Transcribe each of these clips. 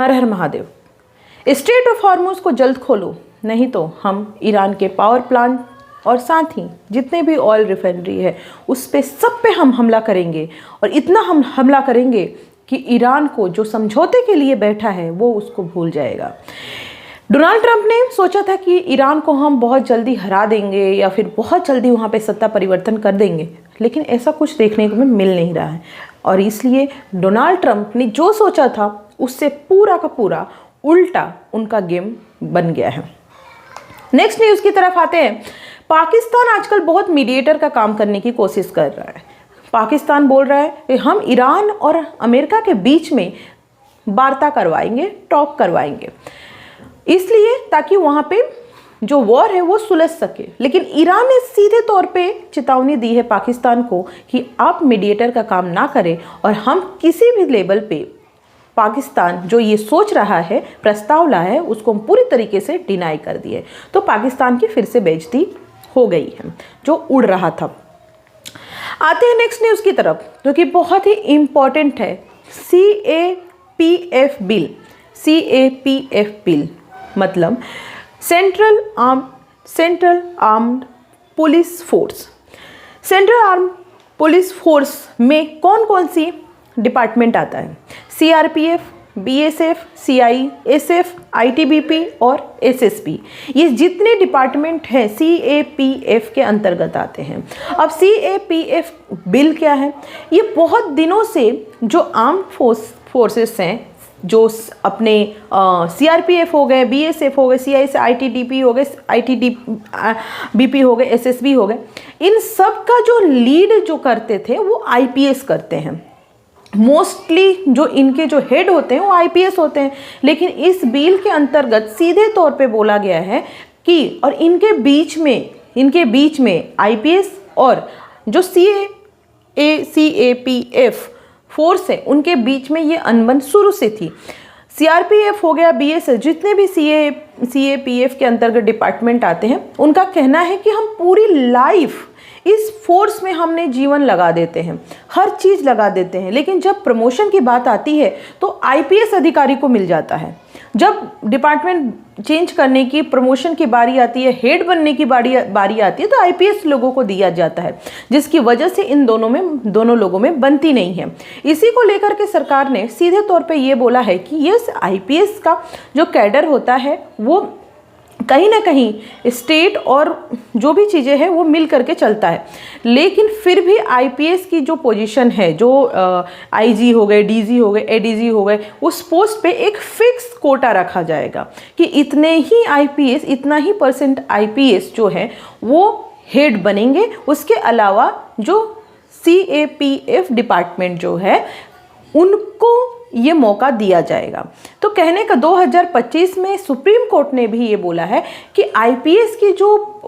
Her her Mahadev. Straight of Hormuz को जल्द खोलो, नहीं तो हम ईरान के पावर प्लांट और साथ ही जितने भी ऑयल रिफाइनरी है उस पे सब पे हम हमला करेंगे, और इतना हम हमला करेंगे कि ईरान को जो समझौते के लिए बैठा है वो उसको भूल जाएगा। डोनाल्ड ट्रंप ने सोचा था कि ईरान को हम बहुत जल्दी हरा देंगे या फिर बहुत जल्दी वहाँ पे सत्ता परिवर्तन कर देंगे, लेकिन ऐसा कुछ देखने को मिल नहीं रहा है, और इसलिए डोनाल्ड ट्रंप ने जो सोचा था उससे पूरा का पूरा उल्टा उनका गेम बन गया है। नेक्स्ट न्यूज़ की तरफ आते हैं। पाकिस्तान आजकल बहुत मीडिएटर का काम करने की कोशिश कर रहा है। पाकिस्तान बोल रहा है कि हम ईरान और अमेरिका के बीच में वार्ता करवाएंगे, टॉक करवाएंगे, इसलिए ताकि वहाँ पे जो वॉर है वो सुलझ सके। लेकिन ईरान ने सीधे तौर पे चेतावनी दी है पाकिस्तान को कि आप मीडिएटर का काम ना करें, और हम किसी भी लेवल पे पाकिस्तान जो ये सोच रहा है, प्रस्ताव लाया है, उसको हम पूरी तरीके से डिनाई कर दिए। तो पाकिस्तान की फिर से बेइज्जती हो गई है जो उड़ रहा था। आते हैं नेक्स्ट न्यूज़ की तरफ, जो कि बहुत ही इम्पॉर्टेंट है। CAPF bill. CAPF बिल मतलब central armed police force. Central armed police force में कौन कौन सी डिपार्टमेंट आता है? CRPF, BSF, CISF, ITBP और SSB। ये जितने डिपार्टमेंट हैं CAPF के अंतर्गत आते हैं। अब CAPF बिल क्या है? ये बहुत दिनों से जो आर्म्ड फोर्सेस हैं, जो अपने CRPF हो गए, BSF हो गए, CIS, ITBP हो गए, ITBP हो गए, SSB हो गए, इन सब का जो लीड जो करते थे वो IPS करते हैं। मोस्टली जो इनके जो हेड होते हैं वो IPS होते हैं। लेकिन इस बिल के अंतर्गत सीधे तौर पे बोला गया है कि और इनके बीच में IPS और जो CAPF फोर्स है उनके बीच में ये अनबन शुरू से थी। CRPF हो गया, BSF, जितने भी CAPF के अंतर्गत डिपार्टमेंट आते हैं, उनका कहना है कि हम पूरी लाइफ इस फोर्स में हमने जीवन लगा देते हैं, हर चीज़ लगा देते हैं, लेकिन जब प्रमोशन की बात आती है तो IPS अधिकारी को मिल जाता है। जब डिपार्टमेंट चेंज करने की, प्रमोशन की बारी आती है, हेड बनने की बारी आती है, तो IPS लोगों को दिया जाता है, जिसकी वजह से इन दोनों लोगों में बनती नहीं है। इसी को लेकर के सरकार ने सीधे तौर पे ये बोला है कि ये IPS का जो कैडर होता है वो कहीं ना कहीं स्टेट और जो भी चीज़ें हैं वो मिल करके चलता है, लेकिन फिर भी IPS की जो पोजीशन है, जो IG हो गए, DG हो गए, ADG हो गए, उस पोस्ट पे एक फिक्स कोटा रखा जाएगा कि इतने ही IPS, इतना ही % IPS जो है वो हेड बनेंगे। उसके अलावा जो CAPF डिपार्टमेंट जो है उनको ये मौका दिया जाएगा। तो कहने का 2025 में सुप्रीम कोर्ट ने भी ये बोला है कि IPS की जो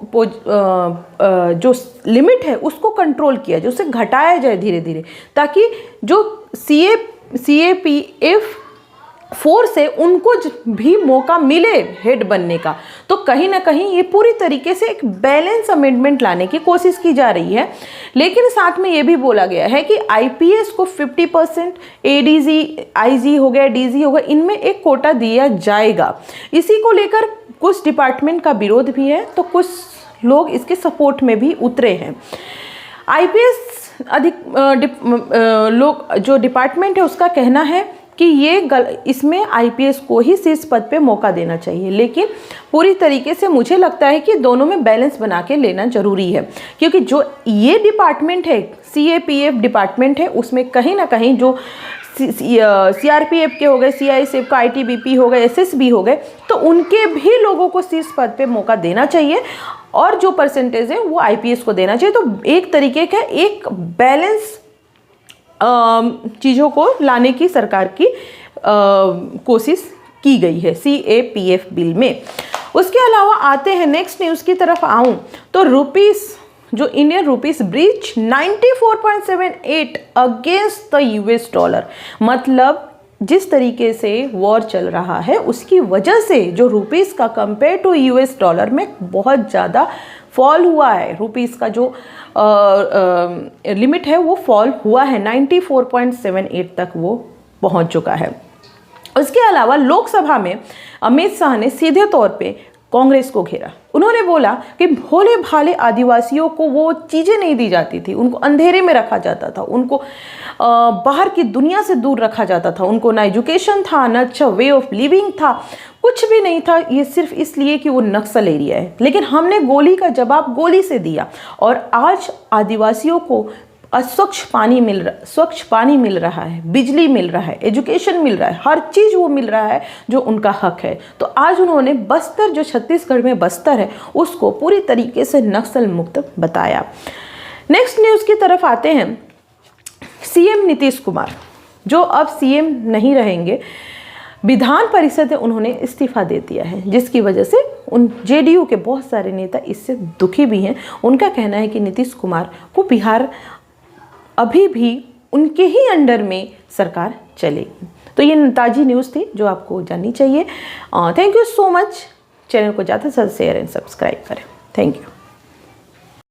लिमिट है उसको कंट्रोल किया जाए, उसे घटाया जाए धीरे धीरे, ताकि जो CAPF फोर्स है उनको भी मौका मिले हेड बनने का। तो कहीं ना कहीं ये पूरी तरीके से एक बैलेंस अमेंडमेंट लाने की कोशिश की जा रही है। लेकिन साथ में ये भी बोला गया है कि IPS को 50%, ADG, IG हो गया, DG हो गया, इनमें एक कोटा दिया जाएगा। इसी को लेकर कुछ डिपार्टमेंट का विरोध भी है, तो कुछ लोग इसके सपोर्ट में भी उतरे हैं। IPS लोग जो डिपार्टमेंट है उसका कहना है कि इसमें IPS को ही शीर्ष पद पे मौका देना चाहिए, लेकिन पूरी तरीके से मुझे लगता है कि दोनों में बैलेंस बना के लेना ज़रूरी है, क्योंकि जो ये डिपार्टमेंट है, CAPF डिपार्टमेंट है, उसमें कहीं ना कहीं जो CRPF के हो गए, CISF का, ITBP हो गए, SSB हो गए, तो उनके भी लोगों को शीर्ष पद पे मौका देना चाहिए, और जो % है वो IPS को देना चाहिए। तो एक तरीके का एक बैलेंस चीज़ों को लाने की सरकार की कोशिश की गई है CAPF बिल में। उसके अलावा आते हैं नेक्स्ट न्यूज़ की तरफ आऊँ तो जो Indian rupees breach 94.78 against the US dollar. मतलब जिस तरीके से वॉर चल रहा है उसकी वजह से जो रुपीस का कंपेयर टू US डॉलर में बहुत ज़्यादा फॉल हुआ है। रुपीस का जो लिमिट है वो फॉल हुआ है, 94.78 तक वो पहुंच चुका है। उसके अलावा लोकसभा में अमित शाह ने सीधे तौर पे कांग्रेस को घेरा। उन्होंने बोला कि भोले भाले आदिवासियों को वो चीज़ें नहीं दी जाती थी, उनको अंधेरे में रखा जाता था, उनको बाहर की दुनिया से दूर रखा जाता था, उनको ना एजुकेशन था, ना अच्छा वे ऑफ लिविंग था, कुछ भी नहीं था। ये सिर्फ इसलिए कि वो नक्सल एरिया है। लेकिन हमने गोली का जवाब गोली से दिया और आज आदिवासियों को स्वच्छ पानी मिल रहा है, बिजली मिल रहा है, एजुकेशन मिल रहा है, हर चीज़ वो मिल रहा है जो उनका हक है। तो आज उन्होंने बस्तर, जो छत्तीसगढ़ में बस्तर है, उसको पूरी तरीके से नक्सल मुक्त बताया। नेक्स्ट न्यूज़ की तरफ आते हैं। सीएम नीतीश कुमार जो अब सीएम नहीं रहेंगे, विधान परिषद में उन्होंने इस्तीफा दे दिया है, जिसकी वजह से उन जेडीयू के बहुत सारे नेता इससे दुखी भी हैं। उनका कहना है कि नीतीश कुमार को बिहार अभी भी उनके ही अंडर में सरकार चलेगी। तो ये ताज़ी न्यूज़ थी जो आपको जाननी चाहिए। Thank you so much. Channel को ज़्यादा से ज़्यादा शेयर एंड सब्सक्राइब करें। Thank you.